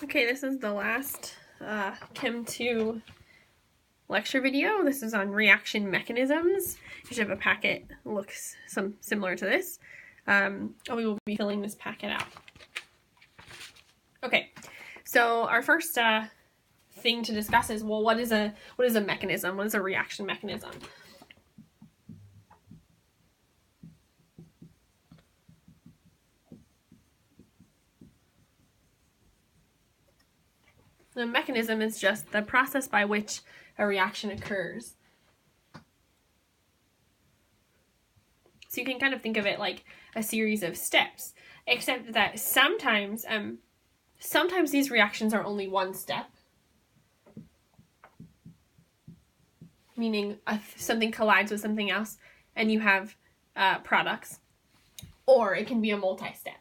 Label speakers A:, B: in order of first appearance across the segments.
A: Okay, this is the last Chem 2 lecture video. This is on reaction mechanisms. You should have a packet that looks similar to this. We will be filling this packet out. Okay, so our first thing to discuss is, well, what is a mechanism? What is a reaction mechanism? The mechanism is just the process by which a reaction occurs. So you can kind of think of it like a series of steps, except that sometimes these reactions are only one step, meaning something collides with something else and you have products, or it can be a multi-step,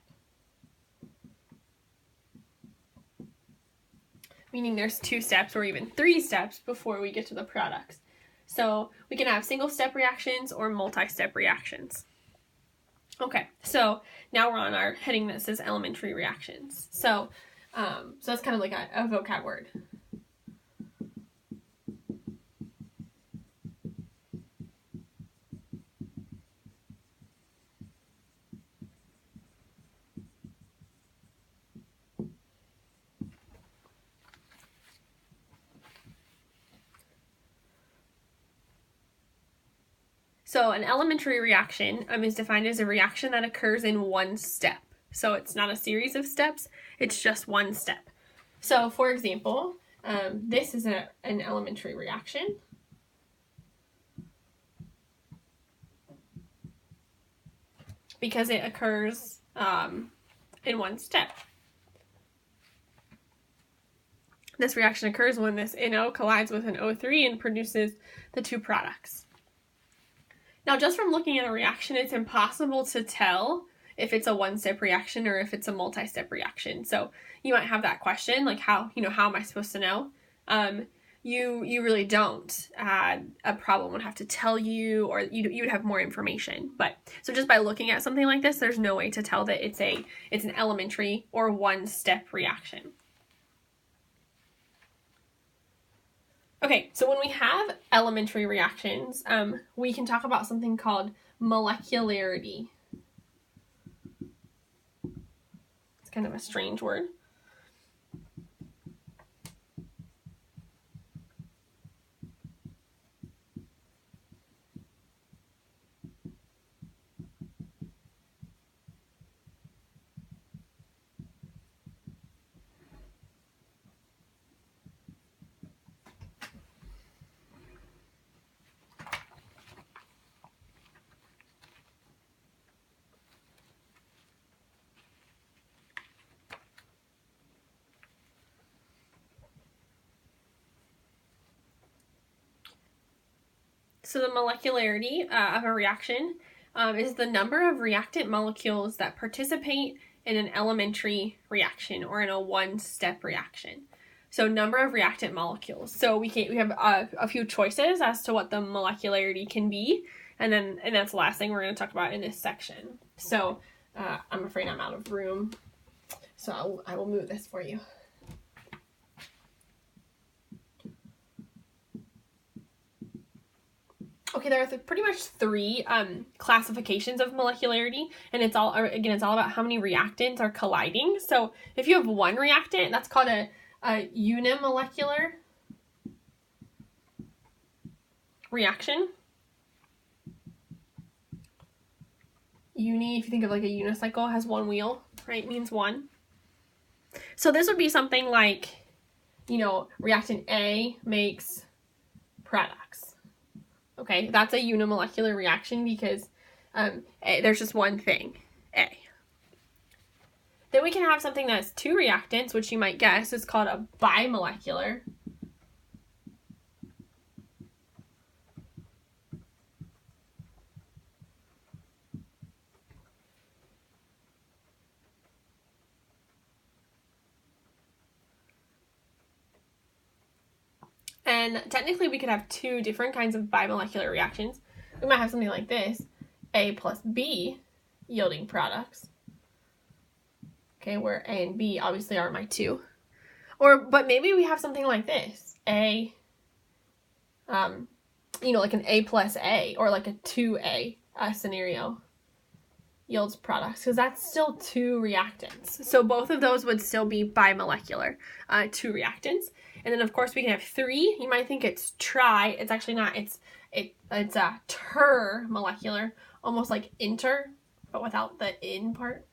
A: meaning there's 2 steps or even 3 steps before we get to the products. So we can have single-step reactions or multi-step reactions. Okay, so now we're on our heading that says elementary reactions. So that's kind of like a vocab word. So an elementary reaction is defined as a reaction that occurs in one step. So it's not a series of steps, it's just one step. So for example, this is an elementary reaction. Because it occurs in one step. This reaction occurs when this NO collides with an O3 and produces the 2 products. Now, just from looking at a reaction, it's impossible to tell if it's a one-step reaction or if it's a multi-step reaction. So you might have that question, like how am I supposed to know? You really don't. A problem would have to tell you, or you would have more information. But so just by looking at something like this, there's no way to tell that it's an elementary or one-step reaction. Okay, so when we have elementary reactions, we can talk about something called molecularity. It's kind of a strange word. So the molecularity of a reaction is the number of reactant molecules that participate in an elementary reaction or in a one-step reaction. So number of reactant molecules. So we have a few choices as to what the molecularity can be, and that's the last thing we're going to talk about in this section. So I'm afraid I'm out of room, so I will move this for you. Okay, there are pretty much 3 classifications of molecularity, and it's all about how many reactants are colliding. So if you have one reactant, that's called a unimolecular reaction. Uni, if you think of like a unicycle, has 1 wheel, right? Means 1. So this would be something like, reactant A makes products. Okay, that's a unimolecular reaction because there's just one thing, A. Then we can have something that's 2 reactants, which you might guess is called a bimolecular. And technically we could have 2 different kinds of bimolecular reactions. We might have something like this, A plus B yielding products. Okay, where A and B obviously are my 2 But maybe we have something like this, like an A plus A, or like a 2A scenario yields products, because that's still 2 reactants. So both of those would still be bimolecular, 2 reactants. And then of course we can have 3. You might think it's tri. It's actually not. It's a ter-molecular, almost like inter, but without the in part.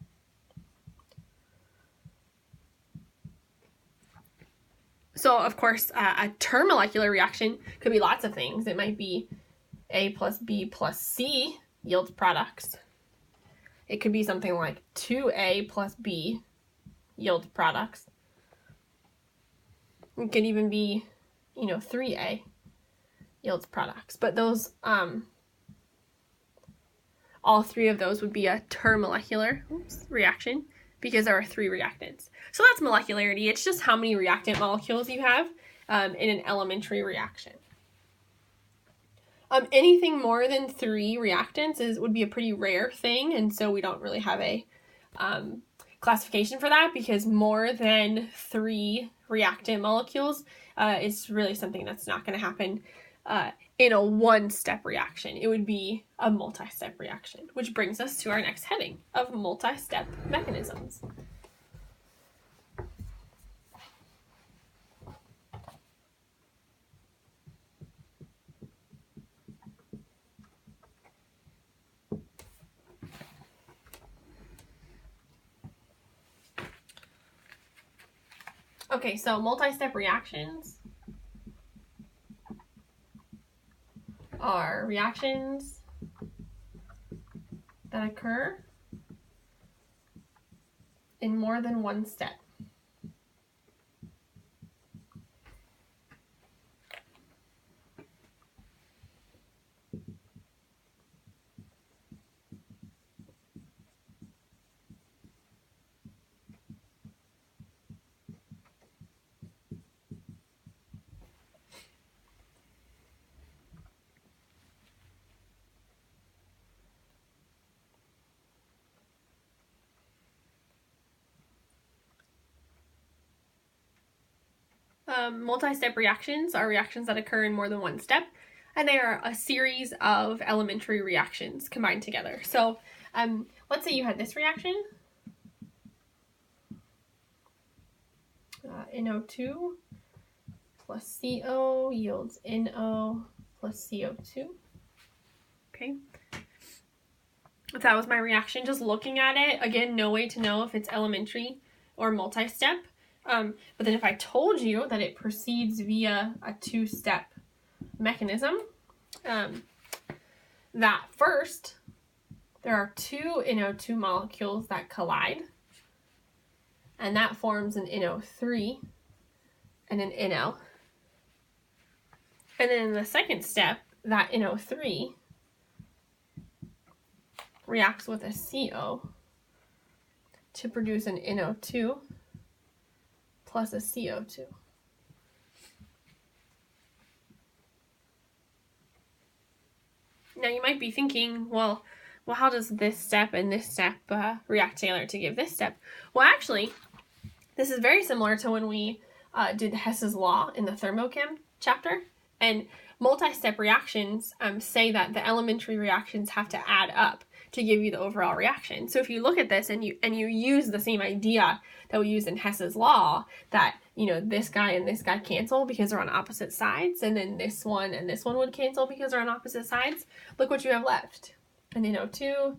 A: So of course a ter-molecular reaction could be lots of things. It might be A plus B plus C yields products. It could be something like 2A plus B yields products. It could even be, 3A yields products. But those, all 3 of those would be a ter-molecular reaction, because there are 3 reactants. So that's molecularity. It's just how many reactant molecules you have in an elementary reaction. Anything more than 3 reactants would be a pretty rare thing, and so we don't really have a classification for that, because more than 3 reactant molecules is really something that's not going to happen in a one-step reaction. It would be a multi-step reaction, which brings us to our next heading of multi-step mechanisms. Okay, so multi-step reactions are reactions that occur in more than one step. Multi-step reactions are reactions that occur in more than one step, and they are a series of elementary reactions combined together. So let's say you had this reaction, NO2 plus CO yields NO plus CO2. Okay. If that was my reaction, just looking at it, again, no way to know if it's elementary or multi-step. But then if I told you that it proceeds via a 2-step mechanism, that first, there are 2 NO2 molecules that collide, and that forms an NO3 and an NO. And then in the second step, that NO3 reacts with a CO to produce an NO2 plus a CO2. Now you might be thinking, well, how does this step and this step react together to give this step? Well, actually, this is very similar to when we did Hess's law in the thermochem chapter. And multi-step reactions say that the elementary reactions have to add up to give you the overall reaction. So if you look at this and you use the same idea that we use in Hess's law, that this guy and this guy cancel because they're on opposite sides, and then this one and this one would cancel because they're on opposite sides, look what you have left. An NO2,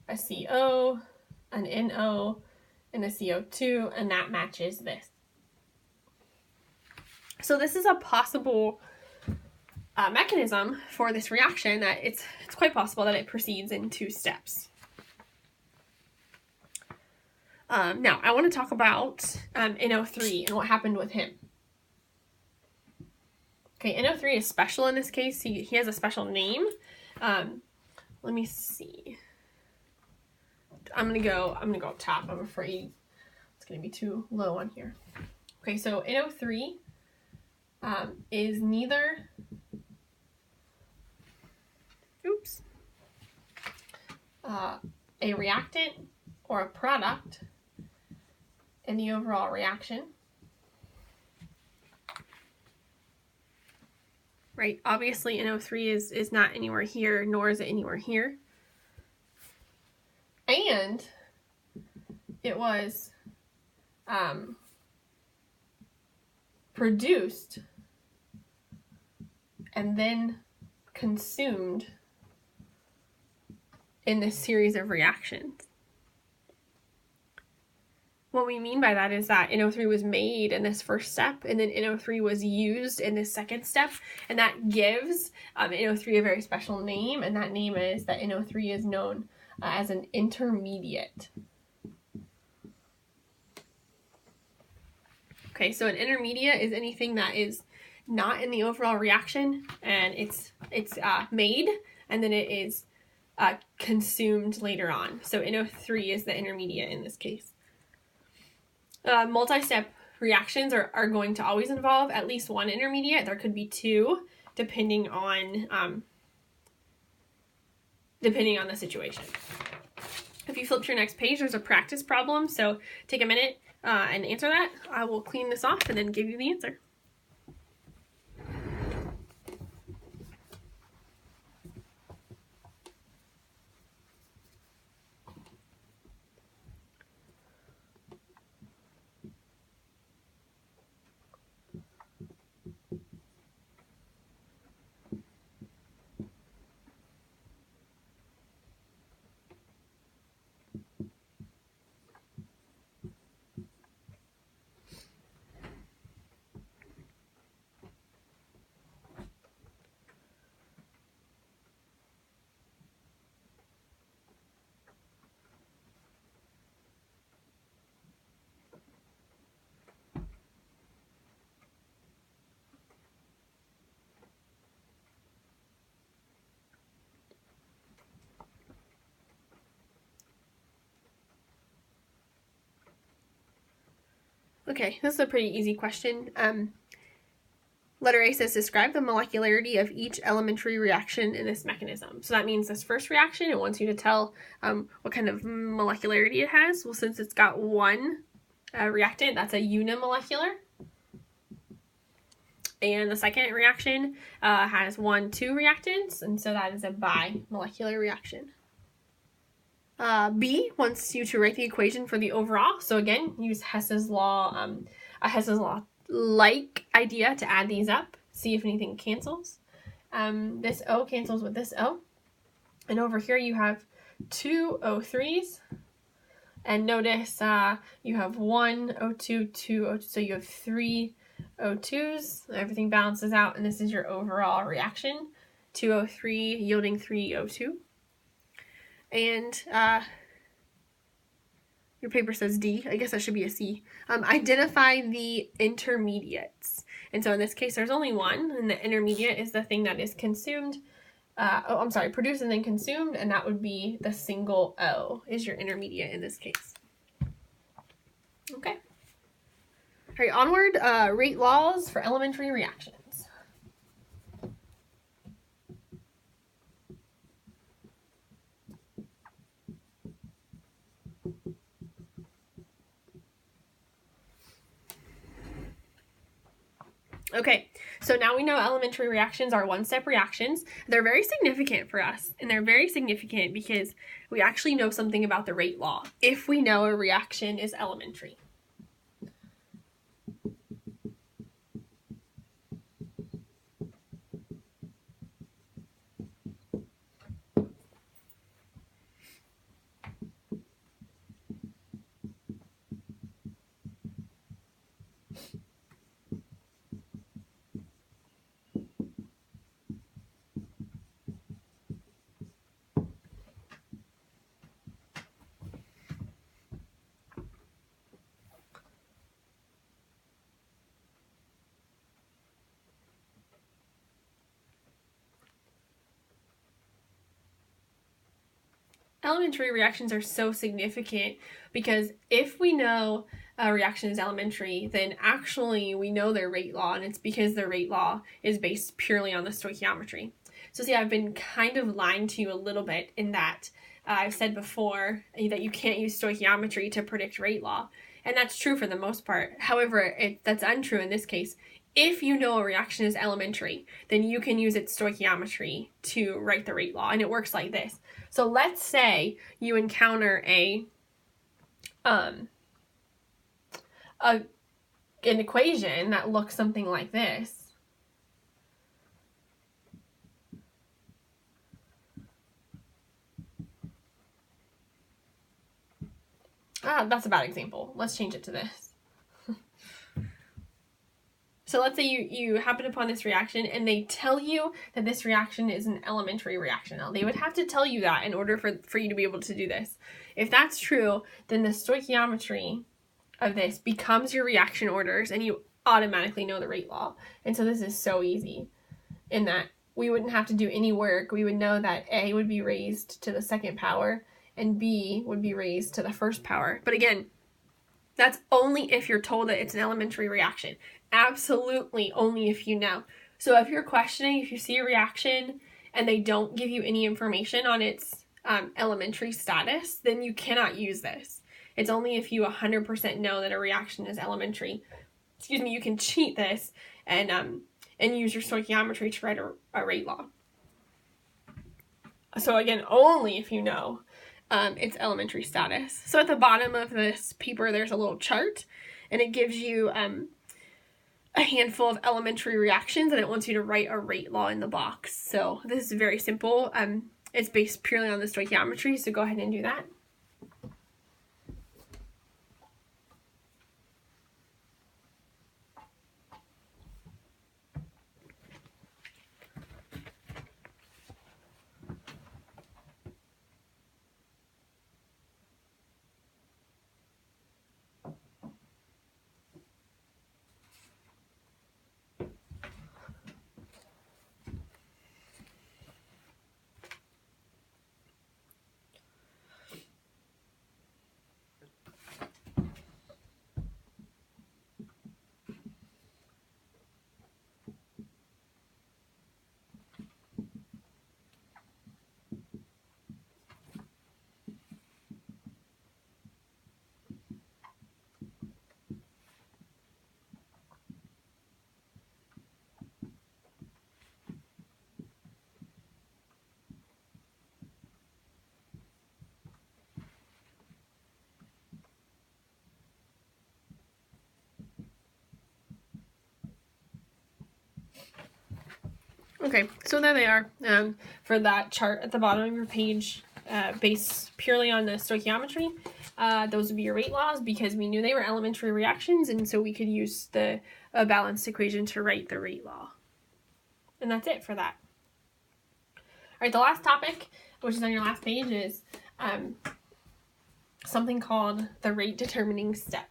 A: a CO, an NO, and a CO2, and that matches this. So this is a possible mechanism for this reaction, that it's quite possible that it proceeds in 2 steps. Now, I want to talk about NO3 and what happened with him. Okay, NO3 is special in this case. He has a special name. Let me see. I'm gonna go up top. I'm afraid it's gonna be too low on here. Okay, so NO3 is neither a reactant or a product in the overall reaction. right? Obviously NO3 is not anywhere here, nor is it anywhere here. And it was produced and then consumed in this series of reactions. What we mean by that is that NO3 was made in this first step, and then NO3 was used in this second step, and that gives NO3 a very special name, and that name is that NO3 is known as an intermediate. Okay, so an intermediate is anything that is not in the overall reaction, and it's made, and then it is consumed later on. So NO3 is the intermediate in this case. Multi-step reactions are going to always involve at least one intermediate. There could be two, depending on the situation. If you flip to your next page, there's a practice problem. So take a minute and answer that. I will clean this off and then give you the answer. Okay, this is a pretty easy question. Letter A says, describe the molecularity of each elementary reaction in this mechanism. So that means this first reaction, it wants you to tell what kind of molecularity it has. Well, since it's got one reactant, that's a unimolecular. And the second reaction has 1, 2 reactants, and so that is a bimolecular reaction. B wants you to write the equation for the overall. So again, use Hess's law, a Hess's law-like idea to add these up, see if anything cancels. This O cancels with this O. And over here you have 2 O3s. And notice you have 1 O2, 2 O2, so you have 3 O2s. Everything balances out, and this is your overall reaction. 2 O3 yielding 3 O2. And your paper says D. I guess that should be a C. Identify the intermediates. And so in this case, there's only one, and the intermediate is the thing that is consumed. Produced and then consumed, and that would be the single O is your intermediate in this case. Okay. All right, onward. Rate laws for elementary reactions. Okay, so now we know elementary reactions are one-step reactions. They're very significant for us, and they're very significant because we actually know something about the rate law if we know a reaction is elementary. Elementary reactions are so significant because if we know a reaction is elementary, then actually we know their rate law, and it's because the rate law is based purely on the stoichiometry. So see, I've been kind of lying to you a little bit in that I've said before that you can't use stoichiometry to predict rate law, and that's true for the most part. However, that's untrue in this case. if you know a reaction is elementary, then you can use its stoichiometry to write the rate law, and it works like this. So let's say you encounter an equation that looks something like this. That's a bad example. Let's change it to this. So let's say you happen upon this reaction and they tell you that this reaction is an elementary reaction. Now, they would have to tell you that in order for you to be able to do this. If that's true, then the stoichiometry of this becomes your reaction orders and you automatically know the rate law. And so this is so easy in that we wouldn't have to do any work. We would know that A would be raised to the second power and B would be raised to the first power. But again, that's only if you're told that it's an elementary reaction. Absolutely only if you know. So if you're questioning, if you see a reaction and they don't give you any information on its elementary status, then you cannot use this. It's only if you 100% know that a reaction is elementary. You can cheat this and use your stoichiometry to write a rate law. So again, only if you know its elementary status. So at the bottom of this paper, there's a little chart, and it gives you a handful of elementary reactions, and it wants you to write a rate law in the box. So this is very simple. It's based purely on the stoichiometry, so go ahead and do that. Okay, so there they are for that chart at the bottom of your page, based purely on the stoichiometry. Those would be your rate laws because we knew they were elementary reactions, and so we could use the balanced equation to write the rate law. And that's it for that. All right, the last topic, which is on your last page, is something called the rate determining step.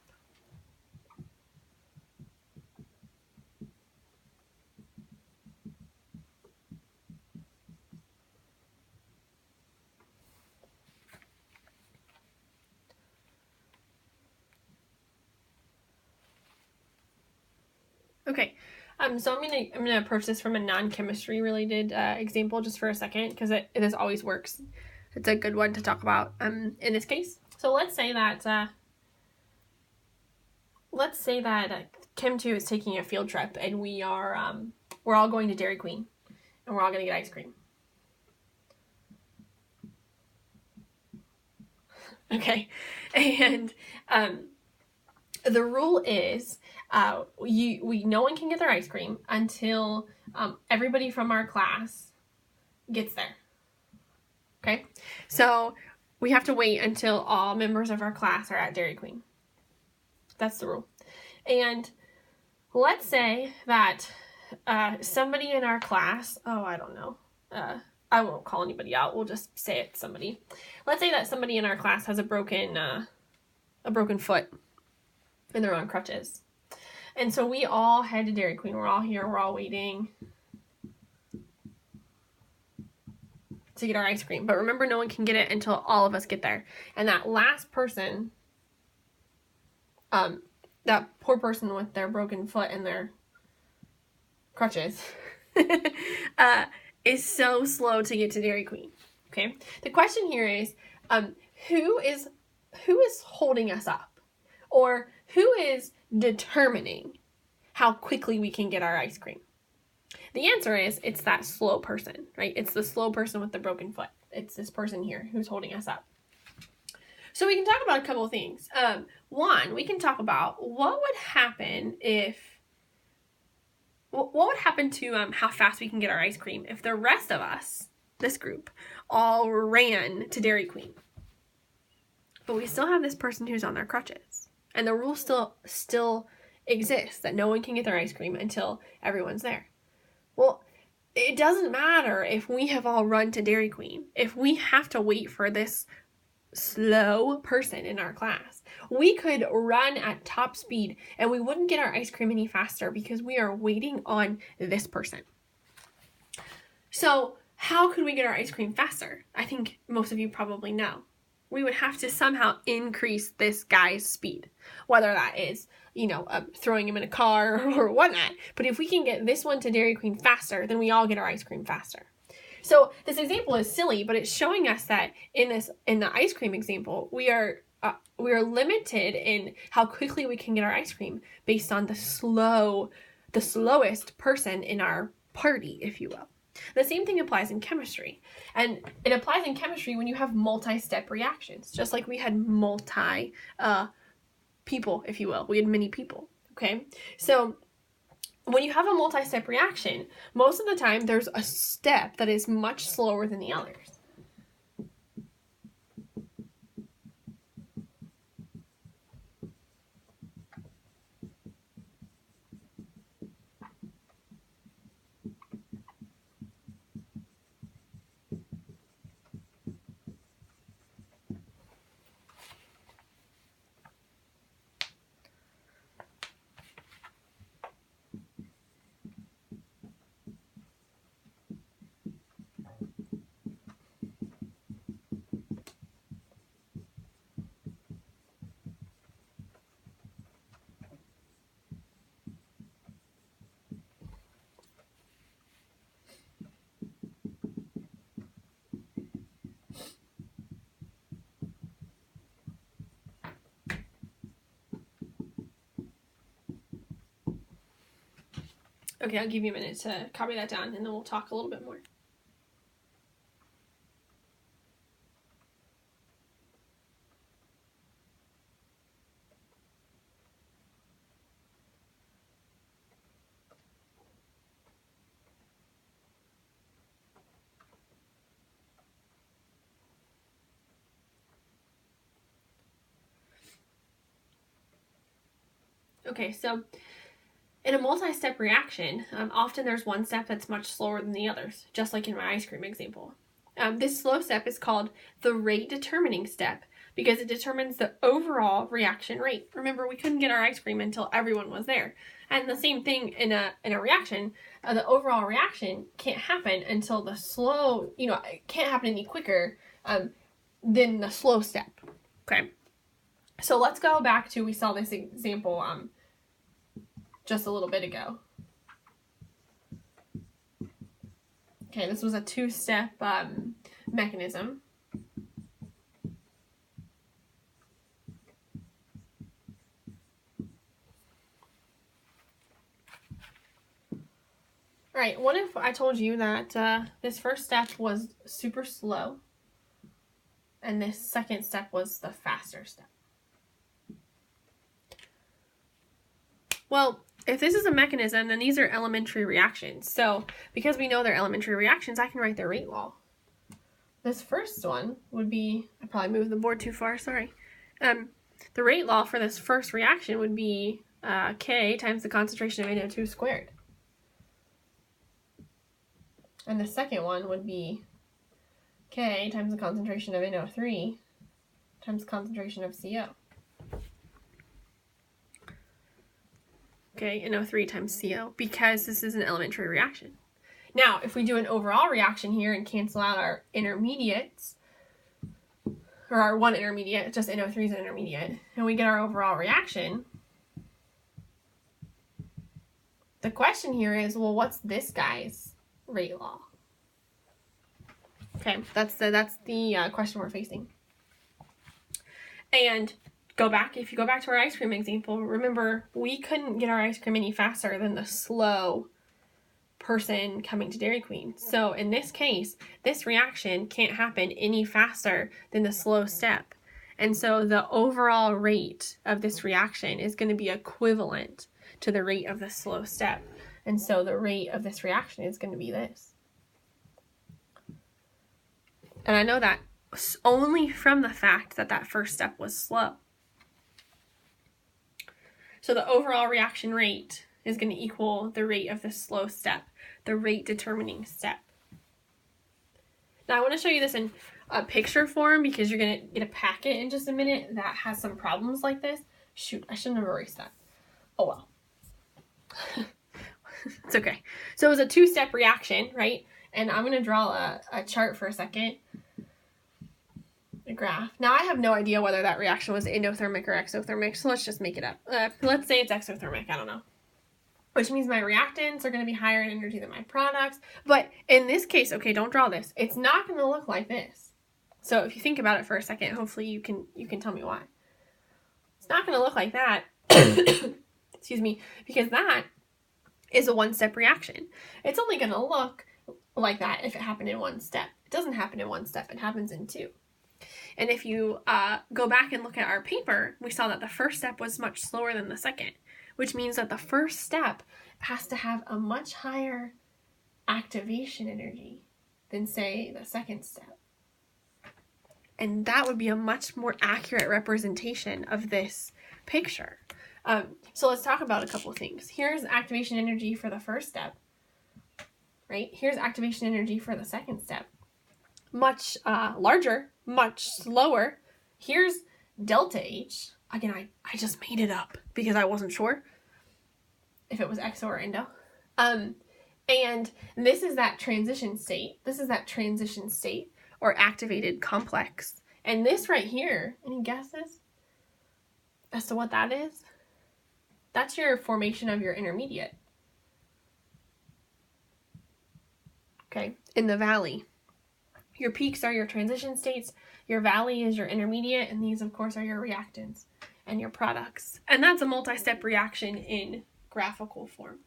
A: Okay, so I'm gonna approach this from a non-chemistry related example just for a second because this always works. It's a good one to talk about in this case. So let's say that Chem 2 is taking a field trip and we're all going to Dairy Queen and we're all gonna get ice cream. Okay, and the rule is no one can get their ice cream until everybody from our class gets there. Okay, so we have to wait until all members of our class are at Dairy Queen. That's the rule. And let's say that somebody in our class, I don't know, I won't call anybody out, we'll just say it's somebody. Let's say that somebody in our class has a broken foot and they're on crutches. And so we all head to Dairy Queen. We're all here, we're all waiting to get our ice cream. But remember, no one can get it until all of us get there. And that last person, that poor person with their broken foot and their crutches, is so slow to get to Dairy Queen. Okay? The question here is, who is holding us up? Or who is determining how quickly we can get our ice cream? The answer is it's that slow person, right? It's the slow person with the broken foot. It's this person here who's holding us up. So we can talk about a couple of things. One, we can talk about what would happen to how fast we can get our ice cream if the rest of us, this group, all ran to Dairy Queen. But we still have this person who's on their crutches. And the rule still exists that no one can get their ice cream until everyone's there. Well, it doesn't matter if we have all run to Dairy Queen. If we have to wait for this slow person in our class, we could run at top speed and we wouldn't get our ice cream any faster because we are waiting on this person. So how could we get our ice cream faster? I think most of you probably know. We would have to somehow increase this guy's speed, whether that is, throwing him in a car or whatnot. But if we can get this one to Dairy Queen faster, then we all get our ice cream faster. So this example is silly, but it's showing us that in the ice cream example, we are limited in how quickly we can get our ice cream based on the slowest person in our party, if you will. The same thing applies in chemistry. And it applies in chemistry when you have multi-step reactions, just like we had people, if you will. We had many people, okay? So when you have a multi-step reaction, most of the time there's a step that is much slower than the others. Okay, I'll give you a minute to copy that down, and then we'll talk a little bit more. Okay, so in a multi-step reaction, often there's one step that's much slower than the others, just like in my ice cream example. This slow step is called the rate determining step because it determines the overall reaction rate. Remember, we couldn't get our ice cream until everyone was there. And the same thing in a reaction, the overall reaction can't happen until the slow, it can't happen any quicker than the slow step, okay? So let's go back to, we saw this example just a little bit ago. Okay, this was a two-step mechanism. All right, what if I told you that this first step was super slow and this second step was the faster step? Well, if this is a mechanism, then these are elementary reactions. So because we know they're elementary reactions, I can write the rate law. This first one would be, I probably moved the board too far, sorry. The rate law for this first reaction would be K times the concentration of NO2 squared. And the second one would be K times the concentration of NO3 times the concentration of CO. Okay, NO3 times CO, because this is an elementary reaction. Now, if we do an overall reaction here and cancel out our intermediates, or our one intermediate, just NO3 is an intermediate, and we get our overall reaction, the question here is, well, what's this guy's rate law? Okay, that's the question we're facing. And if you go back to our ice cream example, remember we couldn't get our ice cream any faster than the slow person coming to Dairy Queen. So in this case, this reaction can't happen any faster than the slow step. And so the overall rate of this reaction is going to be equivalent to the rate of the slow step. And so the rate of this reaction is going to be this. And I know that only from the fact that that first step was slow. So the overall reaction rate is going to equal the rate of the slow step, the rate determining step. Now I want to show you this in a picture form because you're going to get a packet in just a minute that has some problems like this. Shoot, I shouldn't have erased that. Oh well. It's okay. So it was a two-step reaction, right? And I'm going to draw a chart for a second. A graph. Now I have no idea whether that reaction was endothermic or exothermic, so let's just make it up. Let's say it's exothermic, I don't know. Which means my reactants are going to be higher in energy than my products. But in this case, okay, don't draw this. It's not going to look like this. So if you think about it for a second, hopefully you can tell me why. It's not going to look like that. Excuse me, because that is a one-step reaction. It's only going to look like that if it happened in one step. It doesn't happen in one step, it happens in two. And if you go back and look at our paper, we saw that the first step was much slower than the second, which means that the first step has to have a much higher activation energy than, say, the second step. And that would be a much more accurate representation of this picture. So let's talk about a couple of things. Here's activation energy for the first step, right? Here's activation energy for the second step. Much larger, much slower. Here's delta H. Again, I just made it up because I wasn't sure if it was exo or endo. And this is that transition state. This is that transition state or activated complex. And this right here, any guesses as to what that is? That's your formation of your intermediate. Okay, in the valley. Your peaks are your transition states, your valley is your intermediate, and these, of course, are your reactants and your products. And that's a multi-step reaction in graphical form.